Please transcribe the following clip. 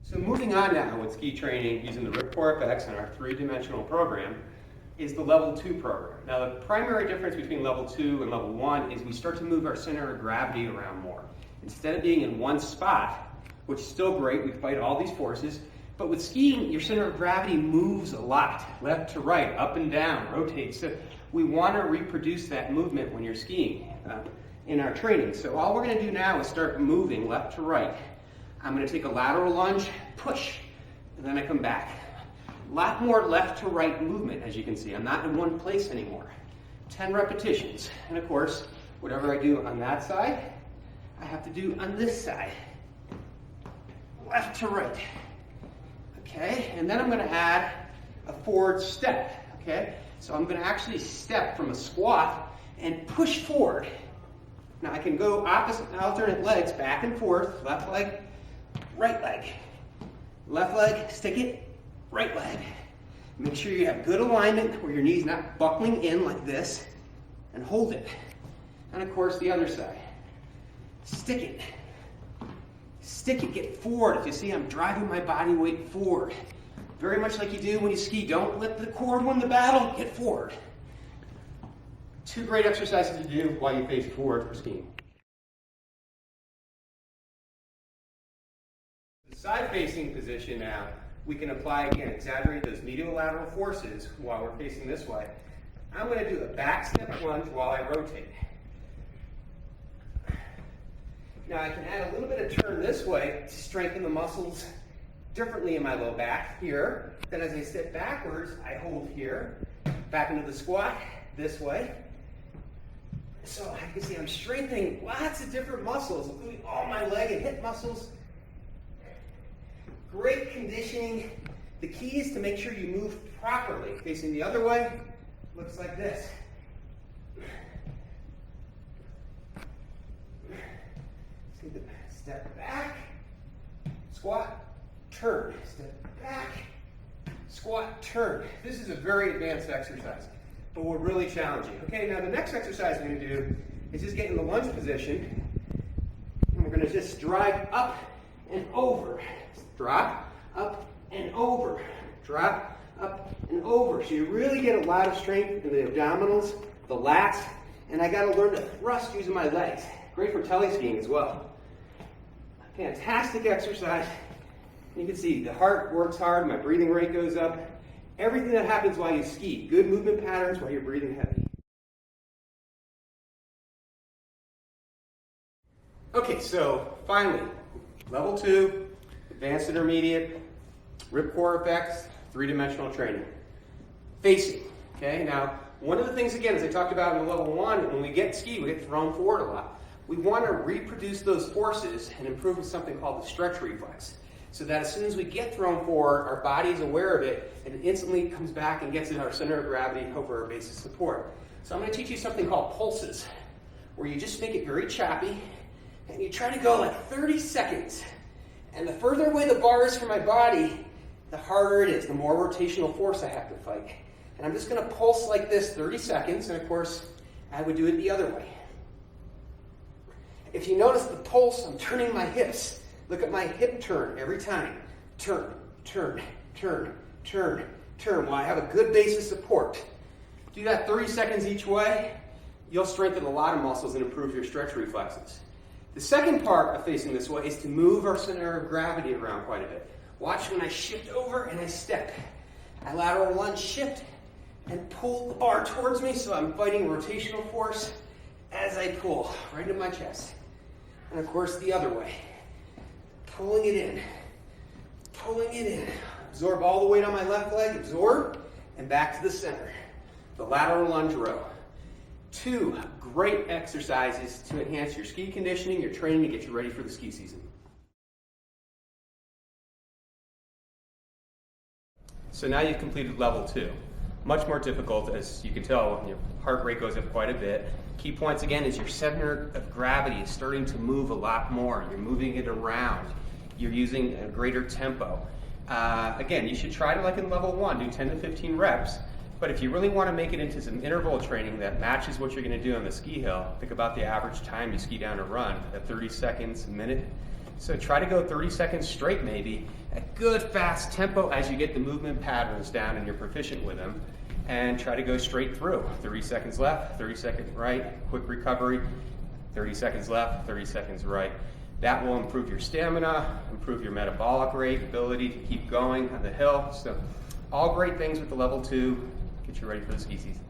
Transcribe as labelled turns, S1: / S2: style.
S1: So moving on now with ski training using the Ripcore FX and our three-dimensional program is the level 2 program. Now the primary difference between level 2 and level 1 is we start to move our center of gravity around more. Instead of being in one spot, which is still great, we fight all these forces, but with skiing, your center of gravity moves a lot, left to right, up and down, rotates. So we want to reproduce that movement when you're skiing in our training. So all we're going to do now is start moving left to right. I'm going to take a lateral lunge, push, and then I come back. A lot more left to right movement, as you can see. I'm not in one place anymore. 10 repetitions. And of course, whatever I do on that side, I have to do on this side. Left to right. Okay, and then I'm going to add a forward step. Okay, so I'm going to actually step from a squat and push forward. Now I can go opposite alternate legs, back and forth, left leg, right leg. Left leg, stick it, right leg. Make sure you have good alignment where your knee's not buckling in like this, and hold it. And of course the other side. Stick it. Stick it, get forward. If you see, I'm driving my body weight forward. Very much like you do when you ski. Don't let the cord win the battle, get forward. 2 great exercises to do while you face forward for skiing. The side-facing position now, we can apply, again, exaggerate those medial-lateral forces while we're facing this way. I'm going to do a back step lunge while I rotate. Now I can add a little bit of turn this way to strengthen the muscles differently in my low back here. Then as I step backwards, I hold here, back into the squat this way. So you can see I'm strengthening lots of different muscles, including all my leg and hip muscles. Great conditioning. The key is to make sure you move properly. Facing the other way, looks like this. Step back, squat, turn. Step back, squat, turn. This is a very advanced exercise, but we're really challenging. Okay, now the next exercise we're going to do is just get in the lunge position, and we're going to just drive up and over. Drop, up, and over. Drop, up, and over. So you really get a lot of strength in the abdominals, the lats, and I got to learn to thrust using my legs. Great for teleskiing as well. Fantastic exercise. You can see the heart works hard, my breathing rate goes up. Everything that happens while you ski. Good movement patterns while you're breathing heavy. Okay, so finally, level 2, advanced intermediate, Ripcore FX, three-dimensional training. Facing, okay? Now, one of the things, again, as I talked about in level 1, when we get ski, we get thrown forward a lot. We want to reproduce those forces and improve with something called the stretch reflex. So that as soon as we get thrown forward, our body is aware of it and it instantly comes back and gets in our center of gravity over our base of support. So I'm going to teach you something called pulses, where you just make it very choppy and you try to go like 30 seconds. And the further away the bar is from my body, the harder it is, the more rotational force I have to fight. And I'm just going to pulse like this 30 seconds, and of course, I would do it the other way. If you notice the pulse, I'm turning my hips. Look at my hip turn every time. Turn, turn, turn, turn, turn. Well, I have a good base of support. Do that 30 seconds each way. You'll strengthen a lot of muscles and improve your stretch reflexes. The second part of facing this way is to move our center of gravity around quite a bit. Watch when I shift over and I step. I lateral lunge, shift, and pull the bar towards me, so I'm fighting rotational force as I pull right into my chest. And of course the other way. Pulling it in. Pulling it in. Absorb all the weight on my left leg, absorb, and back to the center. The lateral lunge row. 2 great exercises to enhance your ski conditioning, your training to get you ready for the ski season. So now you've completed level 2. Much more difficult, as you can tell, your heart rate goes up quite a bit. Key points again is your center of gravity is starting to move a lot more. You're moving it around. You're using a greater tempo. Again, you should try to, like in level 1, do 10 to 15 reps. But if you really want to make it into some interval training that matches what you're going to do on the ski hill, think about the average time you ski down a run at 30 seconds, a minute.
S2: So try to go 30 seconds straight maybe, at good fast tempo as you get the movement patterns down and you're proficient with them, and try to go straight through. 30 seconds left, 30 seconds right, quick recovery, 30 seconds left, 30 seconds right. That will improve your stamina, improve your metabolic rate, ability to keep going on the hill. So all great things with the level 2, get you ready for the ski season.